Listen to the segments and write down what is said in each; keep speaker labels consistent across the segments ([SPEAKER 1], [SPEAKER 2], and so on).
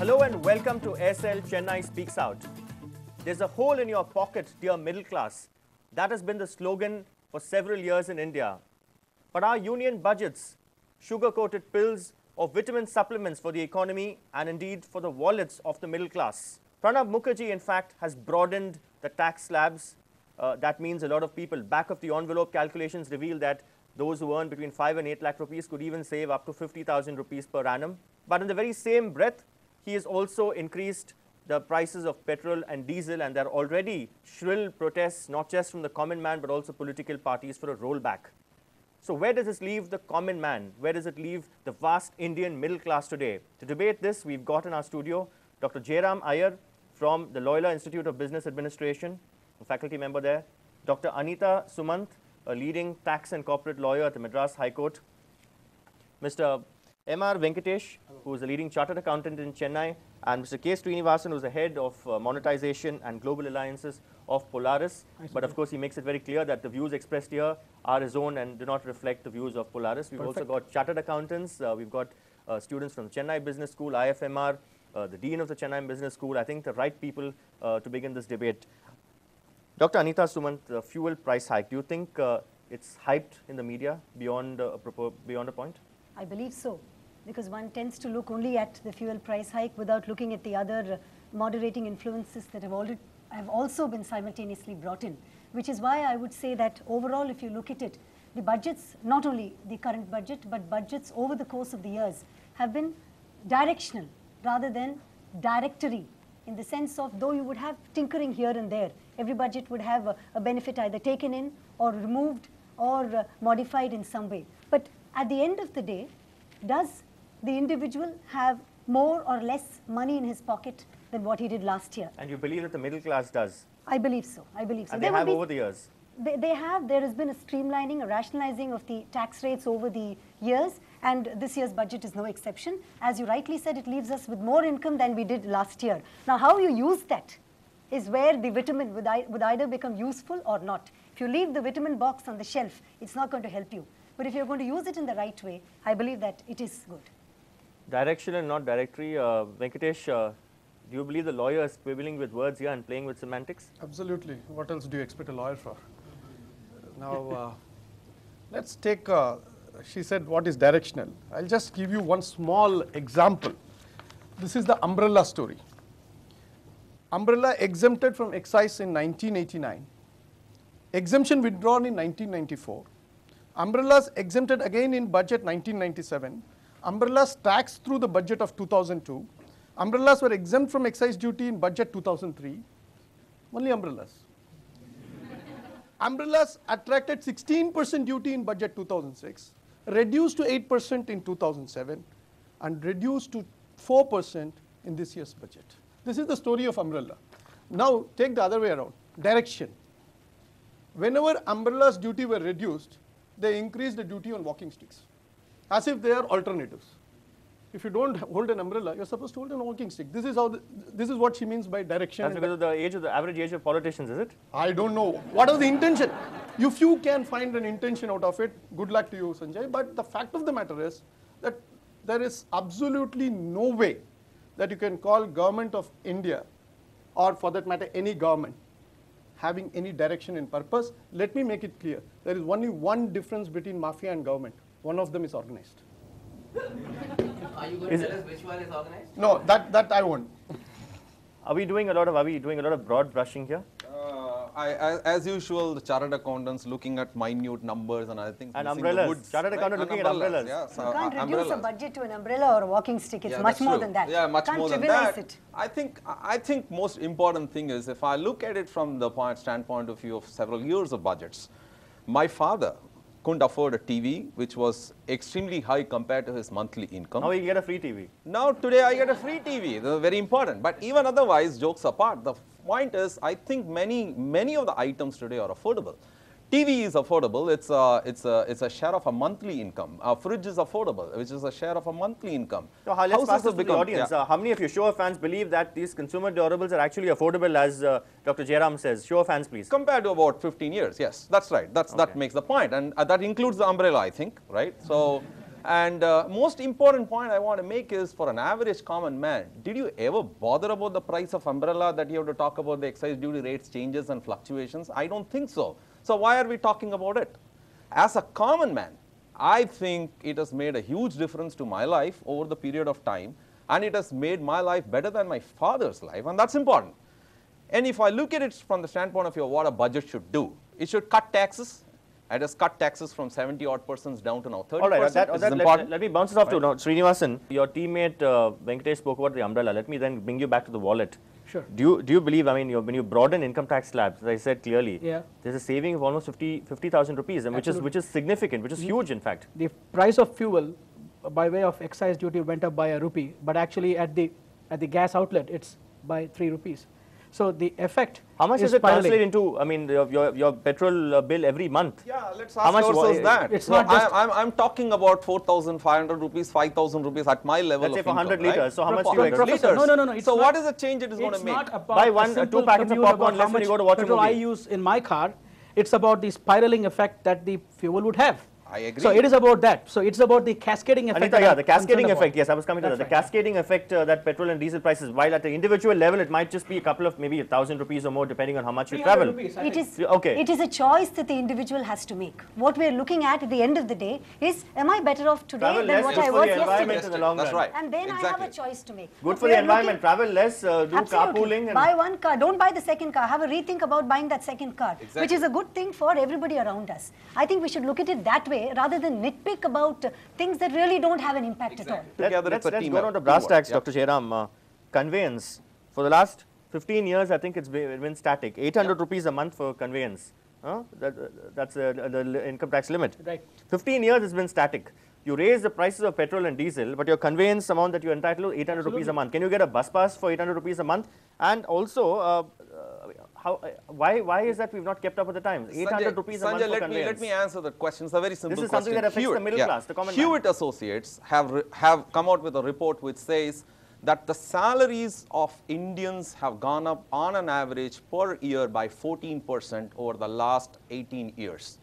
[SPEAKER 1] Hello and welcome to SL Chennai Speaks Out. There's a hole in your pocket, dear middle class. That has been the slogan for several years in India. But our union budgets, sugar-coated pills or vitamin supplements for the economy and indeed for the wallets of the middle class. Pranab Mukherjee, in fact, has broadened the tax slabs. That means a lot of people, back of the envelope calculations reveal that those who earn between 5 and 8 lakh rupees could even save up to 50,000 rupees per annum. But in the very same breath, he has also increased the prices of petrol and diesel, and there are already shrill protests, not just from the common man, but also political parties for a rollback. So where does this leave the common man? Where does it leave the vast Indian middle class today? To debate this, we've got in our studio Dr. Jairam Iyer from the Loyola Institute of Business Administration, a faculty member there, Dr. Anita Sumant, a leading tax and corporate lawyer at the Madras High Court, Mr. M.R. Venkatesh, who is a leading chartered accountant in Chennai, and Mr. K. Srinivasan, who is the head of monetization and global alliances of Polaris. But of course, he makes it very clear that the views expressed here are his own and do not reflect the views of Polaris. We've also got chartered accountants. We've got students from Chennai Business School, IFMR, the Dean of the Chennai Business School. I think the right people to begin this debate. Dr. Anita Sumant, the fuel price hike, do you think it's hyped in the media beyond a point?
[SPEAKER 2] I believe so, because one tends to look only at the fuel price hike without looking at the other moderating influences that have also been simultaneously brought in, which is why I would say that overall, if you look at it, the budgets, not only the current budget, but budgets over the course of the years have been directional rather than directory, in the sense of though you would have tinkering here and there, every budget would have a benefit either taken in or removed or modified in some way. But at the end of the day, does the individual have more or less money in his pocket than what he did last year?
[SPEAKER 1] And you believe that the middle class does?
[SPEAKER 2] I believe so. I believe so.
[SPEAKER 1] And they have over the years?
[SPEAKER 2] They have. There has been a streamlining, a rationalizing of the tax rates over the years, and this year's budget is no exception. As you rightly said, it leaves us with more income than we did last year. Now, how you use that is where the vitamin would either become useful or not. If you leave the vitamin box on the shelf, it's not going to help you. But if you're going to use it in the right way, I believe that it is good. Direction
[SPEAKER 1] and not directory. Venkatesh, do you believe the lawyer is quibbling with words here and playing with semantics?
[SPEAKER 3] Absolutely. What else do you expect a lawyer for? Now, let's take, she said, what is directional? I'll just give you one small example. This is the umbrella story. Umbrella exempted from excise in 1989. Exemption withdrawn in 1994. Umbrellas exempted again in budget 1997. Umbrellas taxed through the budget of 2002. Umbrellas were exempt from excise duty in budget 2003. Only umbrellas. Umbrellas attracted 16% duty in budget 2006, reduced to 8% in 2007, and reduced to 4% in this year's budget. This is the story of umbrella. Now take the other way around, direction. Whenever umbrellas duty were reduced, they increased the duty on walking sticks, as if they are alternatives. If you don't hold an umbrella, you're supposed to hold a walking stick. This is how. This is what she means by direction.
[SPEAKER 1] That's because of the average age of politicians, is it?
[SPEAKER 3] I don't know. What was the intention? If you can find an intention out of it, good luck to you, Sanjay. But the fact of the matter is that there is absolutely no way that you can call government of India, or for that matter, any government, having any direction and purpose. Let me make it clear. There is only one difference between mafia and government. One of them is organized.
[SPEAKER 4] Are you going to tell us which one is organized?
[SPEAKER 3] No, that I won't.
[SPEAKER 1] Are we doing a lot of broad brushing here?
[SPEAKER 5] As usual, the chartered accountants looking at minute numbers and other things.
[SPEAKER 1] And umbrellas. Chartered accountant looking at umbrellas.
[SPEAKER 5] Yeah,
[SPEAKER 2] so you can't reduce a budget to an umbrella or a walking stick. It's much more than that.
[SPEAKER 5] Yeah, much more than that.
[SPEAKER 2] It.
[SPEAKER 5] I think most important thing is, if I look at it from the standpoint of view of several years of budgets, my father couldn't afford a TV, which was extremely high compared to his monthly income.
[SPEAKER 1] Now he get a free TV.
[SPEAKER 5] Now today I get a free TV. That's very important. But even otherwise, jokes apart, the point is, I think many of the items today are affordable. TV is affordable. It's a share of a monthly income. A fridge is affordable, which is a share of a monthly income.
[SPEAKER 1] So let's pass this to the audience. How many of you show of hands believe that these consumer durables are actually affordable, as Dr. Jairam says? Show of hands, please.
[SPEAKER 5] Compared to about 15 years, yes, that's right. That makes the point, and that includes the umbrella, I think, right? So. And most important point I want to make is for an average common man, did you ever bother about the price of umbrella that you have to talk about the excise duty rates changes and fluctuations? I don't think so. So why are we talking about it? As a common man, I think it has made a huge difference to my life over the period of time, and it has made my life better than my father's life, and that's important. And if I look at it from the standpoint of what a budget should do, it should cut taxes. It has cut taxes from 70% down to now 30%.
[SPEAKER 1] All right, let me bounce this off to Srinivasan. Your teammate Venkatesh spoke about the umbrella. Let me then bring you back to the wallet.
[SPEAKER 6] Sure.
[SPEAKER 1] Do you believe, I mean, when you broaden income tax slabs, as I said clearly,
[SPEAKER 6] Yeah.
[SPEAKER 1] there's a saving of almost 50,000 rupees, and which is significant, which is huge, in fact.
[SPEAKER 6] The price of fuel by way of excise duty went up by ₹1, but actually at the gas outlet it's by ₹3. So the effect.
[SPEAKER 1] How much
[SPEAKER 6] is
[SPEAKER 1] does it
[SPEAKER 6] spiraling.
[SPEAKER 1] translate into? I mean, your petrol bill every month.
[SPEAKER 5] Yeah, let's
[SPEAKER 1] How
[SPEAKER 5] ask
[SPEAKER 1] much
[SPEAKER 5] ourselves that.
[SPEAKER 6] It's
[SPEAKER 5] No,
[SPEAKER 6] not just-
[SPEAKER 5] I'm talking about 4,500 rupees, 5,000 rupees at my level
[SPEAKER 1] Let's say
[SPEAKER 5] of
[SPEAKER 1] for 100
[SPEAKER 5] income,
[SPEAKER 1] liters.
[SPEAKER 5] right?
[SPEAKER 1] So how much do you
[SPEAKER 6] Professor,
[SPEAKER 1] expect?
[SPEAKER 5] liters.
[SPEAKER 6] No. It's
[SPEAKER 5] So
[SPEAKER 6] not-
[SPEAKER 5] what is the change it is going to
[SPEAKER 6] It's
[SPEAKER 5] make?
[SPEAKER 6] not about
[SPEAKER 1] Buy
[SPEAKER 6] a
[SPEAKER 1] one,
[SPEAKER 6] simple
[SPEAKER 1] two packets of
[SPEAKER 6] commute
[SPEAKER 1] popcorn
[SPEAKER 6] about
[SPEAKER 1] less
[SPEAKER 6] how
[SPEAKER 1] when you
[SPEAKER 6] much
[SPEAKER 1] go to watch a
[SPEAKER 6] petrol I
[SPEAKER 1] movie.
[SPEAKER 6] use in my car. It's about the spiraling effect that the fuel would have.
[SPEAKER 5] I agree.
[SPEAKER 6] So it is about that. So it's about the cascading effect.
[SPEAKER 1] Anita,
[SPEAKER 6] that
[SPEAKER 1] yeah,
[SPEAKER 6] I'm
[SPEAKER 1] the cascading
[SPEAKER 6] concerned
[SPEAKER 1] effect.
[SPEAKER 6] about.
[SPEAKER 1] Yes, I was coming to that.
[SPEAKER 6] That's
[SPEAKER 1] The
[SPEAKER 6] right.
[SPEAKER 1] cascading effect that petrol and diesel prices, while at the individual level, it might just be a couple of maybe 1,000 rupees or more, depending on how much you
[SPEAKER 6] 300
[SPEAKER 1] travel.
[SPEAKER 6] rupees, I
[SPEAKER 2] It
[SPEAKER 6] think.
[SPEAKER 2] is,
[SPEAKER 1] Okay.
[SPEAKER 2] it is a choice that the individual has to make. What we're looking at the end of the day is, am I better off today
[SPEAKER 1] Travel
[SPEAKER 2] than
[SPEAKER 1] less,
[SPEAKER 2] what
[SPEAKER 1] good
[SPEAKER 2] I
[SPEAKER 1] for
[SPEAKER 2] was
[SPEAKER 1] the environment
[SPEAKER 2] yesterday?
[SPEAKER 1] in the long
[SPEAKER 5] That's
[SPEAKER 1] run.
[SPEAKER 5] right.
[SPEAKER 2] And then
[SPEAKER 5] Exactly.
[SPEAKER 2] I have a choice to make.
[SPEAKER 1] Good
[SPEAKER 2] But
[SPEAKER 1] for the
[SPEAKER 2] we're
[SPEAKER 1] environment.
[SPEAKER 2] looking-
[SPEAKER 1] Travel less, do
[SPEAKER 2] Absolutely.
[SPEAKER 1] carpooling.
[SPEAKER 2] Buy one car, don't buy the second car. Have a rethink about buying that second car, which
[SPEAKER 5] Exactly.
[SPEAKER 2] is a good thing for everybody around us. I think we should look at it that way rather than nitpick about things that really don't have an impact at all.
[SPEAKER 5] Together
[SPEAKER 1] Let's
[SPEAKER 5] it's a team
[SPEAKER 1] go on to
[SPEAKER 5] effort.
[SPEAKER 1] brass tacks,
[SPEAKER 5] Teamwork,
[SPEAKER 1] Dr. Jairam. Conveyance. For the last 15 years, I think it's been static. 800 rupees a month for conveyance. That's the income tax limit.
[SPEAKER 6] Right.
[SPEAKER 1] 15 years it's been static. You raise the prices of petrol and diesel, but your conveyance amount that you're entitled to 800 rupees a month. Can you get a bus pass for 800 rupees a month? And also, why is that we've not kept up with the times? 800 rupees a month for
[SPEAKER 5] let
[SPEAKER 1] conveyance.
[SPEAKER 5] me answer that question. It's a very simple
[SPEAKER 1] This is
[SPEAKER 5] question.
[SPEAKER 1] something that affects the middle class, the common man.
[SPEAKER 5] Hewitt Associates have come out with a report which says that the salaries of Indians have gone up on an average per year by 14% over the last 18 years.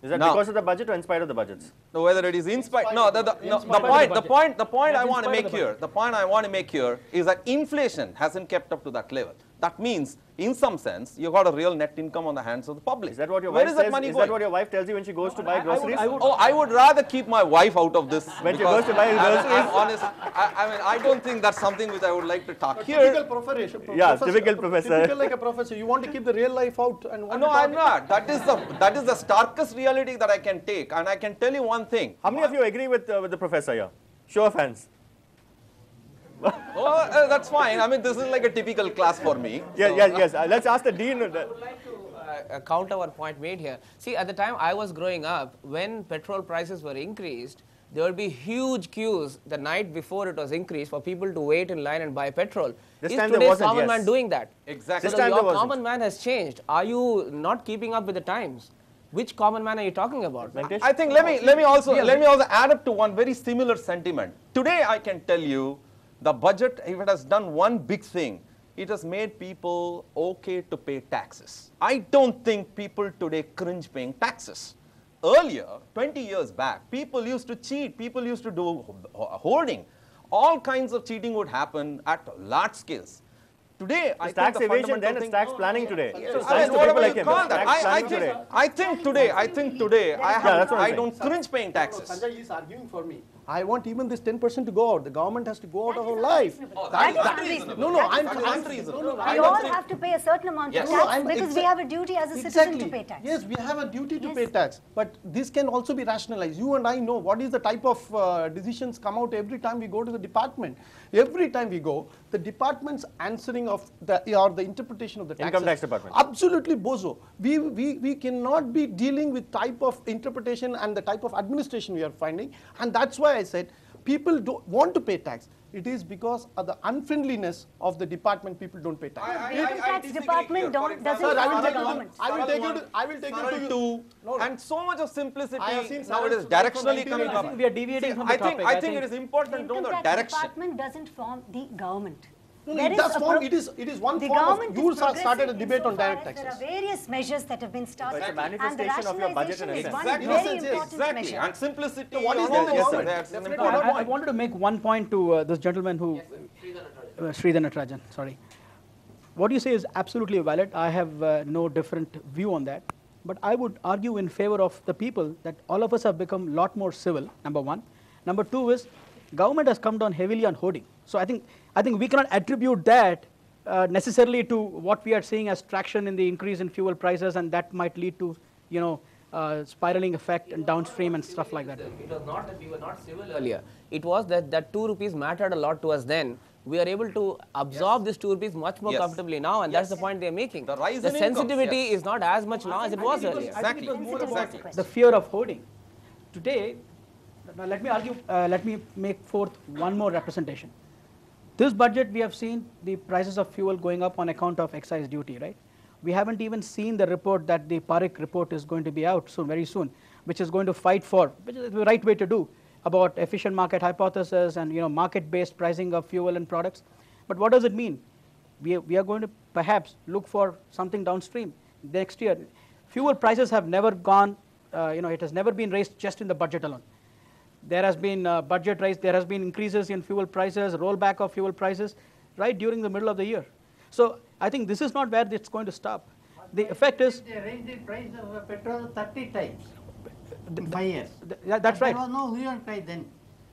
[SPEAKER 1] Is that
[SPEAKER 5] Now-
[SPEAKER 1] because of the budget or in spite of the budgets?
[SPEAKER 5] No, whether it is in spite, no, the point
[SPEAKER 6] That's
[SPEAKER 5] I
[SPEAKER 6] in
[SPEAKER 5] want to
[SPEAKER 6] spite of
[SPEAKER 5] make
[SPEAKER 6] the
[SPEAKER 5] here, the point I want to make here is that inflation hasn't kept up to that level. That means, in some sense, you got a real net income on the hands of the public.
[SPEAKER 1] Is that what your
[SPEAKER 5] Where
[SPEAKER 1] wife
[SPEAKER 5] is that
[SPEAKER 1] says?
[SPEAKER 5] money
[SPEAKER 1] Is
[SPEAKER 5] going?
[SPEAKER 1] that what your wife tells you when she goes to buy
[SPEAKER 6] I would-
[SPEAKER 1] groceries?
[SPEAKER 5] Oh, I would rather keep my wife out of this.
[SPEAKER 1] When she
[SPEAKER 5] because
[SPEAKER 1] goes to buy groceries?
[SPEAKER 5] I'm honest. I mean, I don't think that's something which I would like to talk
[SPEAKER 3] Typical
[SPEAKER 5] here.
[SPEAKER 3] professor.
[SPEAKER 1] Yeah, typical professor.
[SPEAKER 3] Typical like a professor. You want to keep the real life out and want
[SPEAKER 5] No,
[SPEAKER 3] to talk
[SPEAKER 5] I'm not. That is the starkest reality that I can take, and I can tell you one thing.
[SPEAKER 1] How many of you agree with the professor here? Show of hands.
[SPEAKER 5] Well, that's fine. I mean, this is like a typical class for me.
[SPEAKER 1] Yes. Let's ask the dean.
[SPEAKER 4] I would like to counter one point made here. See, at the time I was growing up, when petrol prices were increased, there would be huge queues the night before it was increased for people to wait in line and buy petrol.
[SPEAKER 1] This
[SPEAKER 4] Is
[SPEAKER 1] time there
[SPEAKER 4] today's
[SPEAKER 1] wasn't,
[SPEAKER 4] common
[SPEAKER 1] yes.
[SPEAKER 4] man doing that?
[SPEAKER 5] Exactly.
[SPEAKER 1] This
[SPEAKER 4] So
[SPEAKER 1] time
[SPEAKER 4] your
[SPEAKER 1] there wasn't.
[SPEAKER 4] common man has changed. Are you not keeping up with the times? Which common man are you talking about?
[SPEAKER 1] Venkatesh?
[SPEAKER 5] I think let me also add up to one very similar sentiment. Today I can tell you the budget, if it has done one big thing, it has made people okay to pay taxes. I don't think people today cringe paying taxes. Earlier, 20 years back, people used to cheat, people used to do hoarding. All kinds of cheating would happen at large scales. Today, I
[SPEAKER 1] It's
[SPEAKER 5] think
[SPEAKER 1] tax
[SPEAKER 5] the
[SPEAKER 1] evasion,
[SPEAKER 5] fundamental
[SPEAKER 1] then it's
[SPEAKER 5] thing-
[SPEAKER 1] tax planning today. It's
[SPEAKER 5] I
[SPEAKER 1] thanks
[SPEAKER 5] mean,
[SPEAKER 1] to people
[SPEAKER 5] whatever
[SPEAKER 1] like
[SPEAKER 5] you
[SPEAKER 1] him.
[SPEAKER 5] call
[SPEAKER 1] It's
[SPEAKER 5] that.
[SPEAKER 1] tax planning today.
[SPEAKER 5] I think today,
[SPEAKER 1] that's what I'm
[SPEAKER 5] I
[SPEAKER 1] saying.
[SPEAKER 5] don't cringe paying taxes.
[SPEAKER 3] Sanjay is arguing for me. I want even this 10% to go out. The government has to go out of our life.
[SPEAKER 2] That is unreasonable.
[SPEAKER 3] No, I'm
[SPEAKER 5] unreasonable.
[SPEAKER 2] We all have to pay a certain amount
[SPEAKER 5] Yes.
[SPEAKER 2] of
[SPEAKER 5] No,
[SPEAKER 2] tax because we have a duty as a citizen to pay tax.
[SPEAKER 3] Yes, we have a duty to
[SPEAKER 2] Yes.
[SPEAKER 3] pay tax, but this can also be rationalized. You and I know what is the type of decisions come out every time we go to the department. Every time we go, the department's answering of the interpretation of the taxes.
[SPEAKER 1] Income tax department.
[SPEAKER 3] Absolutely bozo. We cannot be dealing with type of interpretation and the type of administration we are finding, and that's why I said people don't want to pay tax. It is because of the unfriendliness of the department. People don't pay tax.
[SPEAKER 2] Income tax department doesn't
[SPEAKER 3] Sir, I will
[SPEAKER 2] follow
[SPEAKER 3] take you
[SPEAKER 2] government.
[SPEAKER 3] to. I will take you to. No.
[SPEAKER 5] And so much of simplicity
[SPEAKER 3] I have seen
[SPEAKER 5] now it is
[SPEAKER 3] Sarah
[SPEAKER 5] directionally
[SPEAKER 3] from
[SPEAKER 5] coming
[SPEAKER 3] 1990s.
[SPEAKER 6] I
[SPEAKER 5] up.
[SPEAKER 6] think we are deviating from the
[SPEAKER 5] I
[SPEAKER 6] topic.
[SPEAKER 5] think it is important to know
[SPEAKER 2] Income
[SPEAKER 5] the
[SPEAKER 2] tax
[SPEAKER 5] direction.
[SPEAKER 2] department doesn't form the government. There
[SPEAKER 3] That's
[SPEAKER 2] is a
[SPEAKER 3] form, it is one
[SPEAKER 2] the
[SPEAKER 3] form of,
[SPEAKER 2] government
[SPEAKER 3] you
[SPEAKER 2] is
[SPEAKER 3] started a
[SPEAKER 2] progressive
[SPEAKER 3] debate on
[SPEAKER 2] insofar
[SPEAKER 3] direct
[SPEAKER 2] as there
[SPEAKER 3] taxes.
[SPEAKER 2] are various measures that have been started.
[SPEAKER 1] It's a
[SPEAKER 2] And the
[SPEAKER 1] manifestation of your budget in a
[SPEAKER 2] rationalization is
[SPEAKER 1] sense.
[SPEAKER 2] one
[SPEAKER 5] Exactly.
[SPEAKER 2] very
[SPEAKER 3] Yes, yes,
[SPEAKER 2] important
[SPEAKER 5] Exactly.
[SPEAKER 2] measure.
[SPEAKER 5] And simplicity.
[SPEAKER 3] What is
[SPEAKER 5] all
[SPEAKER 3] wrong
[SPEAKER 5] this,
[SPEAKER 3] with
[SPEAKER 5] sir,
[SPEAKER 3] government?
[SPEAKER 5] that's an
[SPEAKER 3] Definitely
[SPEAKER 5] important
[SPEAKER 3] not.
[SPEAKER 6] I wanted to make one point to this gentleman who, Sridhar Natarajan, sorry. What you say is absolutely valid. I have no different view on that. But I would argue in favor of the people that all of us have become a lot more civil, number one. Number two is government has come down heavily on hoarding. So I think we cannot attribute that necessarily to what we are seeing as traction in the increase in fuel prices, and that might lead to, spiraling effect and downstream and stuff like that.
[SPEAKER 4] It was not that we were not civil earlier. It was that 2 rupees mattered a lot to us then. We are able to absorb this 2 rupees much more
[SPEAKER 5] Yes.
[SPEAKER 4] comfortably now, and that's the point they are making.
[SPEAKER 5] The rise
[SPEAKER 4] the
[SPEAKER 5] in incomes,
[SPEAKER 4] sensitivity
[SPEAKER 5] yes.
[SPEAKER 4] is not as much now as it was earlier.
[SPEAKER 5] Exactly. Exactly.
[SPEAKER 6] The fear of hoarding. Today, now let me argue, let me make forth one more representation. This budget, we have seen the prices of fuel going up on account of excise duty, right? We haven't even seen the report that the Parekh report is going to be out soon, very soon, which is going to fight for, which is the right way to do, about efficient market hypothesis and market-based pricing of fuel and products. But what does it mean? We are going to perhaps look for something downstream next year. Fuel prices have never gone, it has never been raised just in the budget alone. There has been budget rise, there has been increases in fuel prices, rollback of fuel prices, right during the middle of the year. So I think this is not where it's going to stop. The effect is...
[SPEAKER 7] They raised the price of petrol 30 times in 5 years.
[SPEAKER 6] That's right.
[SPEAKER 7] There was no hue and cry then.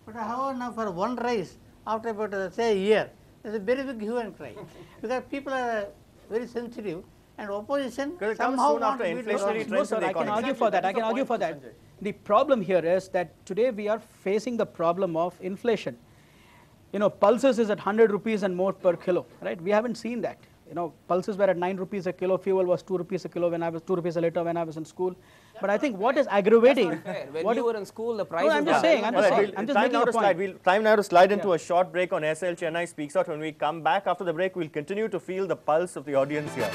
[SPEAKER 7] But however, now for one rise, after about say a year, there's a very big hue and cry. Because people are very sensitive, and opposition
[SPEAKER 1] Because it comes
[SPEAKER 7] somehow
[SPEAKER 1] soon after
[SPEAKER 7] want to beat the
[SPEAKER 1] inflationary
[SPEAKER 7] government.
[SPEAKER 1] trends in the
[SPEAKER 6] I can
[SPEAKER 1] economy.
[SPEAKER 6] argue for that. I can argue for that. The problem here is that today we are facing the problem of inflation. Pulses is at 100 rupees and more per kilo, right? We haven't seen that. Pulses were at 9 rupees a kilo. Fuel was 2 rupees a kilo when I was 2 rupees a liter when I was in school. But I think what is aggravating.
[SPEAKER 4] When you were in school, the prices
[SPEAKER 6] I'm
[SPEAKER 4] were
[SPEAKER 6] just saying. I'm
[SPEAKER 1] All
[SPEAKER 6] just
[SPEAKER 1] right,
[SPEAKER 6] saying. I'm just making a point.
[SPEAKER 1] Time now to slide into a short break on SL Chennai Speaks Out. When we come back after the break, we'll continue to feel the pulse of the audience here.